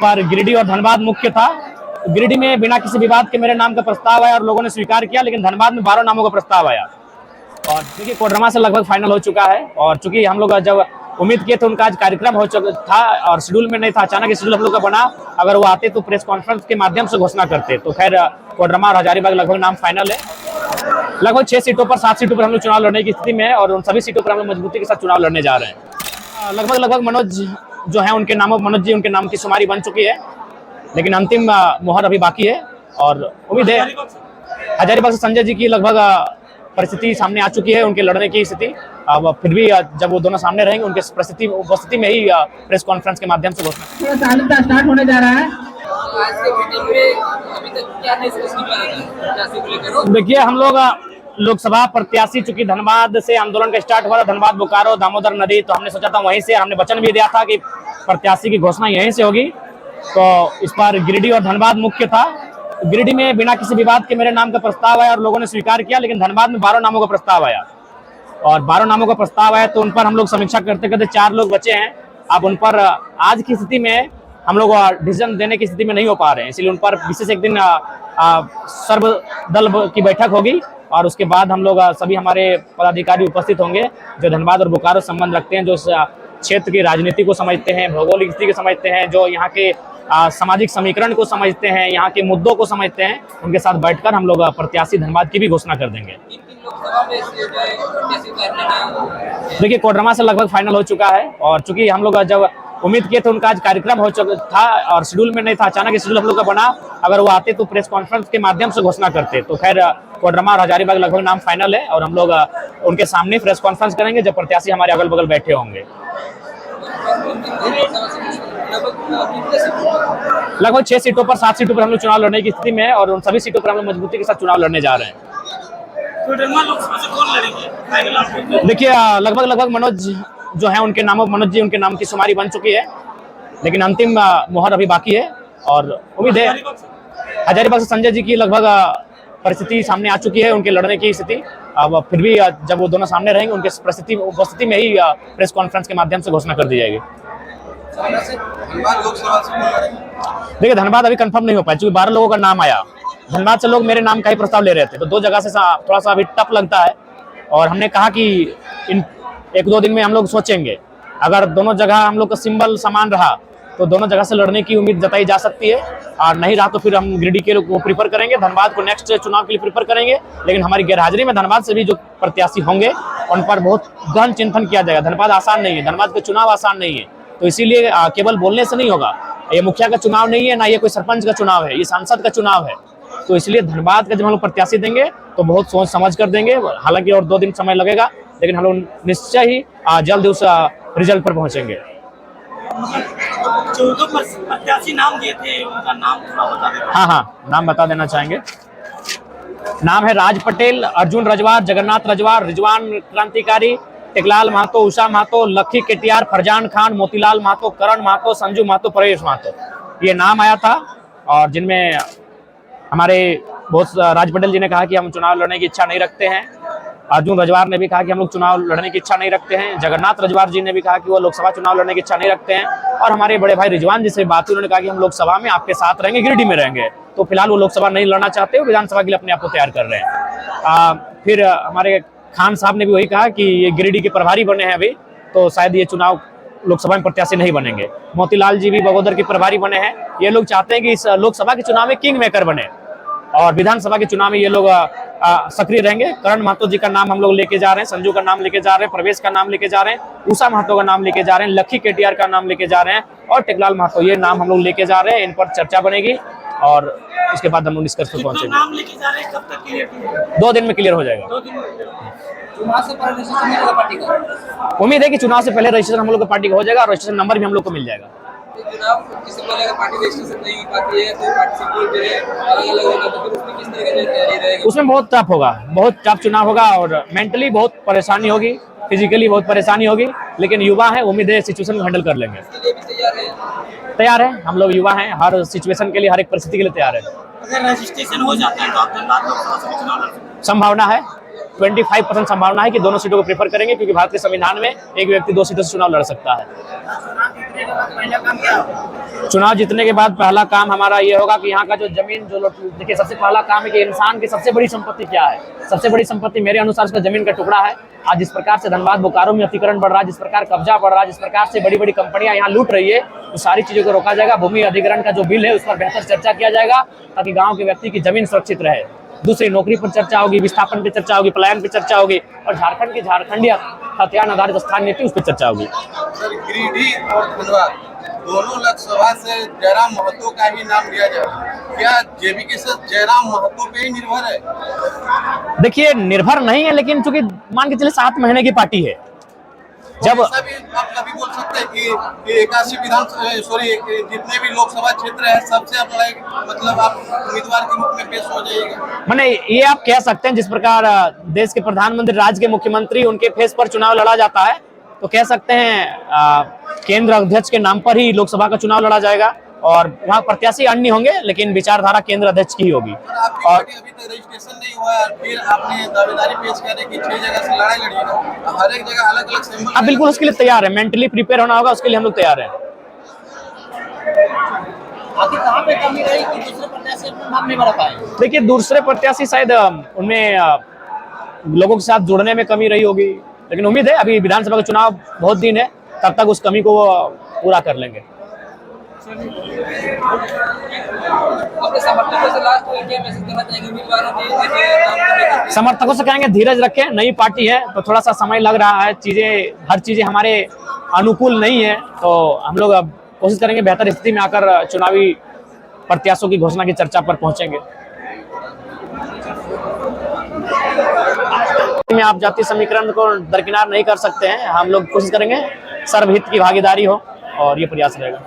पर गिरिडीह और धनबाद मुख्य था। गिरिडीह में बिना किसी विवाद के मेरे नाम का प्रस्ताव आया और लोगों ने स्वीकार किया, लेकिन धनबाद में 12 नामों का प्रस्ताव आया और देखिए कोडरमा से लगभग फाइनल हो चुका है। और चूंकि हम लोग जब उम्मीद किए थे उनका आज कार्यक्रम हो चुका था और शेड्यूल में नहीं था, अचानक शेड्यूल हम लोग का बना। अगर वो आते तो प्रेस कॉन्फ्रेंस के माध्यम से घोषणा करते। तो खैर कोडरमा और हजारीबाग लगभग नाम फाइनल है। लगभग 6 सीटों पर 7 सीटों पर हम लोग चुनाव लड़ने की स्थिति में है और उन सभी सीटों पर हम लोग मजबूती के साथ चुनाव लड़ने जा रहे हैं। लगभग मनोज जो है उनके नामों मनोज जी उनके नाम की शुमारी बन चुकी है, लेकिन अंतिम मोहर अभी बाकी है। और उम्मीद है हजारीबाग से संजय जी की लगभग परिस्थिति सामने आ चुकी है, उनके लड़ने की स्थिति। अब फिर भी जब वो दोनों सामने रहेंगे उनके उपस्थिति में ही प्रेस कॉन्फ्रेंस के माध्यम से घोषणा स्टार्ट होने जा रहा है। आज के मीटिंग में अभी तक क्या डिस्कस किया? देखिए हम लोग लोकसभा प्रत्याशी, चूंकि धनबाद से आंदोलन का स्टार्ट हुआ था, धनबाद बोकारो दामोदर नदी, तो हमने सोचा था वहीं से, हमने वचन भी दिया था कि प्रत्याशी की घोषणा यहीं से होगी। तो इस बार गिरिडीह और धनबाद मुख्य था। गिरिडीह में बिना किसी विवाद के मेरे नाम का प्रस्ताव आया और लोगों ने स्वीकार किया, लेकिन धनबाद में 12 नामों का प्रस्ताव आया और 12 नामों का प्रस्ताव आया तो उन पर हम लोग समीक्षा करते करते 4 लोग बचे हैं। अब उन पर आज की स्थिति में हम लोग डिसीजन देने की स्थिति में नहीं हो पा रहे हैं, इसलिए उन पर विशेष एक दिन सर्वदल की बैठक होगी और उसके बाद हम लोग सभी हमारे पदाधिकारी उपस्थित होंगे जो धनबाद और बोकारो संबंध रखते हैं, जो क्षेत्र की राजनीति को समझते हैं, भौगोलिक स्थिति को समझते हैं, जो यहाँ के सामाजिक समीकरण को समझते हैं, यहाँ के मुद्दों को समझते हैं। उनके साथ बैठकर हम लोग प्रत्याशी धनबाद की भी घोषणा कर देंगे। देखिए कोडरमा से लगभग फाइनल हो चुका है और चूंकि हम लोग जब उम्मीद किए थे उनका आज कार्यक्रम हो चुका था और शेड्यूल में नहीं था, अचानक शेड्यूल हम लोग का बना। अगर वो आते तो प्रेस कॉन्फ्रेंस के माध्यम से घोषणा करते। तो खैर कोडरमा और हजारीबाग लगभग नाम फाइनल है और हम लोग उनके सामने प्रेस कॉन्फ्रेंस करेंगे जब प्रत्याशी हमारे अगल बगल बैठे होंगे। लगभग 6 सीटों पर 7 सीटों पर हम लोग चुनाव लड़ने की स्थिति में है और उन सभी सीटों पर हम लोग मजबूती के साथ चुनाव लड़ने जा रहे हैं। देखिए लगभग मनोज जो है उनके नामों मनोज जी उनके नाम की शुमारी बन चुकी है, लेकिन अंतिम मोहर अभी बाकी है। और उम्मीद है हजारीबाग से संजय जी की लगभग परिस्थिति सामने आ चुकी है, उनके लड़ने की स्थिति। अब फिर भी जब वो दोनों सामने रहेंगे उनके उपस्थिति में ही प्रेस कॉन्फ्रेंस के माध्यम से घोषणा कर दी जाएगी। देखिए धनबाद अभी कंफर्म नहीं हो पाया, क्योंकि 12 लोगों का नाम आया। धनबाद से लोग मेरे नाम का ही प्रस्ताव ले रहे थे, तो 2 जगह से थोड़ा सा अभी टफ लगता है और हमने कहा कि इन 1-2 दिन में हम लोग सोचेंगे। अगर दोनों जगह हम लोग का सिंबल समान रहा तो दोनों जगह से लड़ने की उम्मीद जताई जा सकती है, और नहीं रहा तो फिर हम गिरिडीह के को प्रीफर करेंगे, धनबाद को नेक्स्ट चुनाव के लिए प्रीफर करेंगे। लेकिन हमारी गैरहाजिरी में धनबाद से भी जो प्रत्याशी होंगे उन पर बहुत गहन चिंतन किया जाएगा। धनबाद आसान नहीं है, धनबाद का चुनाव आसान नहीं है, तो इसीलिए केवल बोलने से नहीं होगा। ये मुखिया का चुनाव नहीं है, ना ये कोई सरपंच का चुनाव है, ये सांसद का चुनाव है। तो इसलिए धनबाद का जब हम लोग प्रत्याशी देंगे तो बहुत सोच समझ कर देंगे। हालांकि और 2 दिन समय लगेगा, लेकिन हम लोग निश्चय ही जल्द उस रिजल्ट पर पहुंचेंगे। जो प्रत्याशी नाम दिए थे उनका नाम थोड़ा बता देना। हाँ, नाम बता देना चाहेंगे। नाम है राज पटेल, अर्जुन रजवार, जगन्नाथ रजवार, रिजवान क्रांतिकारी, टेकलाल महतो, उषा महतो, लखी केटियार, फरजान खान, मोतीलाल महतो, करण महतो, संजू महतो, प्रवेश महतो, ये नाम आया था। और जिनमें हमारे बहुत राज पटेल जी ने कहा कि हम चुनाव लड़ने की इच्छा नहीं रखते हैं, अर्जुन रजवार ने भी कहा कि हम लोग चुनाव लड़ने की इच्छा नहीं रखते हैं, जगन्नाथ रजवार जी ने भी कहा कि वो लोकसभा चुनाव लड़ने की इच्छा नहीं रखते हैं, और हमारे बड़े भाई रिजवान जी से बात हुई, उन्होंने कहा कि हम लोकसभा में आपके साथ रहेंगे, गिरिडीह में रहेंगे। तो फिलहाल वो लोकसभा नहीं लड़ना चाहते, वो विधानसभा के लिए अपने आप को तैयार कर रहे हैं। फिर हमारे खान साहब ने भी वही कहा कि ये गिरिडीह के प्रभारी बने हैं अभी, तो शायद ये चुनाव लोकसभा में प्रत्याशी नहीं बनेंगे। मोतीलाल जी भी बगोदर के प्रभारी बने हैं। ये लोग चाहते हैं कि इस लोकसभा के चुनाव में किंग मेकर बने और विधानसभा के चुनाव में ये लोग सक्रिय रहेंगे। करण महतो जी का नाम हम लोग लेके जा रहे हैं, संजू का नाम लेके जा रहे हैं, प्रवेश का नाम लेके जा रहे हैं, उषा महतो का नाम लेके जा रहे हैं, लखी केटियार का नाम लेके जा रहे हैं और टेकलाल महतो, ये नाम हम लोग लेके जा रहे हैं। इन पर चर्चा बनेगी और उसके बाद हम लोग निष्कर्ष पर पहुंचेंगे। नाम लेके जा रहे हैं, कब तक क्लियर? 2 दिन में क्लियर हो जाएगा। 2 दिन में। चुनाव से पहले रजिस्ट्रेशन मिलेगा पार्टी का? उम्मीद है कि चुनाव से पहले रजिस्ट्रेशन हम लोग का पार्टी का हो जाएगा और रजिस्ट्रेशन नंबर भी हम लोग को मिल जाएगा। चुनाव जिससे पहले अगर पार्टी रजिस्ट्रेशन नहीं हो पाती है तो पार्टी सिंबल जो है अलग-अलग होगा, तो फिर उसमें किस तरह की तैयारी रहेगी? उसमें बहुत टफ होगा, बहुत टफ चुनाव होगा और मेंटली बहुत परेशानी होगी, फिजिकली बहुत परेशानी होगी, लेकिन युवा है, उम्मीद है सिचुएशन को हैंडल कर लेंगे। इसके लिए भी तैयार है, हम लोग युवा हैं, हर सिचुएशन के लिए, हर एक परिस्थिति के लिए तैयार है। अगर रजिस्ट्रेशन हो जाता है तो आप धनबाद लोकसभा से चुनाव लड़ सकते हैं? संभावना है, 25% संभावना है कि दोनों सीटों को प्रेफर करेंगे, क्योंकि भारत के संविधान में एक व्यक्ति 2 सीटों से चुनाव लड़ सकता है। चुनाव जीतने के बाद पहला काम हमारा ये होगा कि यहाँ का जो जमीन जो देखिए, सबसे पहला काम है कि इंसान की सबसे बड़ी संपत्ति क्या है। सबसे बड़ी संपत्ति मेरे अनुसार उसका जमीन का टुकड़ा है। आज जिस प्रकार से धनबाद बोकारो में अतिक्रमण बढ़ रहा है, जिस प्रकार कब्जा बढ़ रहा है, जिस प्रकार से बड़ी बड़ी कंपनियां यहाँ लूट रही है, तो सारी चीजों को रोका जाएगा। भूमि अधिग्रहण का जो बिल है उस पर बेहतर चर्चा किया जाएगा, ताकि गाँव के व्यक्ति की जमीन सुरक्षित रहे। दूसरी, नौकरी पर चर्चा होगी, विस्थापन पर चर्चा होगी, पलायन पर चर्चा होगी, और झारखंड की झारखंडिया हथियार आधारित स्थान नीति उस पर चर्चा होगी। सर, गिरिडीह और धनबाद दोनों लोकसभा से जयराम महतो का ही नाम लिया जा रहा है। क्या जेबीके से जयराम महतो पे ही निर्भर है? देखिए, निर्भर नहीं है, लेकिन चूंकि मान के चले 7 महीने की पार्टी है, जब ऐसा भी आप कभी बोल सकते हैं कि 81 जितने भी लोकसभा क्षेत्र है सबसे आप मतलब आप उम्मीदवार के रूप में पेश हो जाएगा। मैंने ये आप कह सकते हैं, जिस प्रकार देश के प्रधानमंत्री, राज्य के मुख्यमंत्री, उनके फेस पर चुनाव लड़ा जाता है, तो कह सकते हैं केंद्र अध्यक्ष के नाम पर ही लोकसभा का चुनाव लड़ा जाएगा, और वहाँ प्रत्याशी अन्य होंगे, लेकिन विचारधारा केंद्र अध्यक्ष की होगी। आपकी पार्टी अभी तक रजिस्ट्रेशन नहीं हुआ है, फिर आपने दावेदारी पेश करे कि 6 जगह से लड़ाई लड़िएगा, हर एक जगह अलग अलग सिंबल। अब बिल्कुल उसके लिए तैयार है, मेंटली प्रिपेयर होना होगा, उसके लिए हम लोग तैयार हैं। आखिर कहाँ पे कमी रही कि दूसरे प्रत्याशी अपना नाम नहीं बढ़ा पाए? देखिए, दूसरे प्रत्याशी शायद उनमें लोगों के साथ जुड़ने में कमी रही होगी, लेकिन उम्मीद है अभी विधानसभा का चुनाव बहुत दिन है, तब तक उस कमी को पूरा कर लेंगे। अपने समर्थकों से लास्ट में क्या मैसेज करना चाहेंगे उम्मीदवारों के? समर्थकों से कहेंगे धीरज रखें, नई पार्टी है तो थोड़ा सा समय लग रहा है, हर चीजें हमारे अनुकूल नहीं है, तो हम लोग अब कोशिश करेंगे बेहतर स्थिति में आकर चुनावी प्रत्याशियों की घोषणा की चर्चा पर पहुंचेंगे। में आप जातीय समीकरण को दरकिनार नहीं कर सकते हैं। हम लोग कोशिश करेंगे सर्वहित की भागीदारी हो, और ये प्रयास रहेगा।